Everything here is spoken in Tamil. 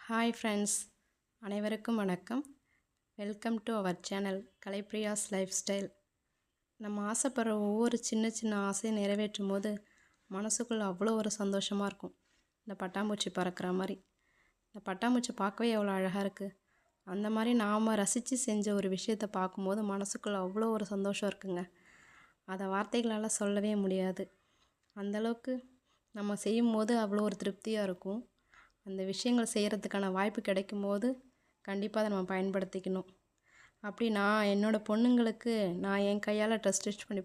ஹாய் ஃப்ரெண்ட்ஸ், அனைவருக்கும் வணக்கம். Welcome to our channel Kalaipriya's lifestyle. நம்ம ஆசைப்படுற ஒவ்வொரு சின்ன சின்ன ஆசையை நிறைவேற்றும் போது மனசுக்குள்ளே அவ்வளோ ஒரு சந்தோஷமாக இருக்கும். இந்த பட்டாம்பூச்சி பறக்கிற மாதிரி. இந்த பட்டாம்பூச்சி பார்க்கவே எவ்வளோ அழகாக இருக்குது. அந்த மாதிரி நாம் ரசித்து செஞ்ச ஒரு விஷயத்தை பார்க்கும்போது மனசுக்குள்ளே அவ்வளோ ஒரு சந்தோஷம் இருக்குங்க. அதை வார்த்தைகளால் சொல்லவே முடியாது. அந்தளவுக்கு நம்ம செய்யும் போது அவ்வளோ ஒரு திருப்தியாக இருக்கும். அந்த விஷயங்கள் செய்கிறதுக்கான வாய்ப்பு கிடைக்கும் போது கண்டிப்பாக அதை நம்ம பயன்படுத்திக்கணும். அப்படி நான் என்னோடய பொண்ணுங்களுக்கு நான் என் கையால் ட்ரெஸ் ஸ்டிச் பண்ணி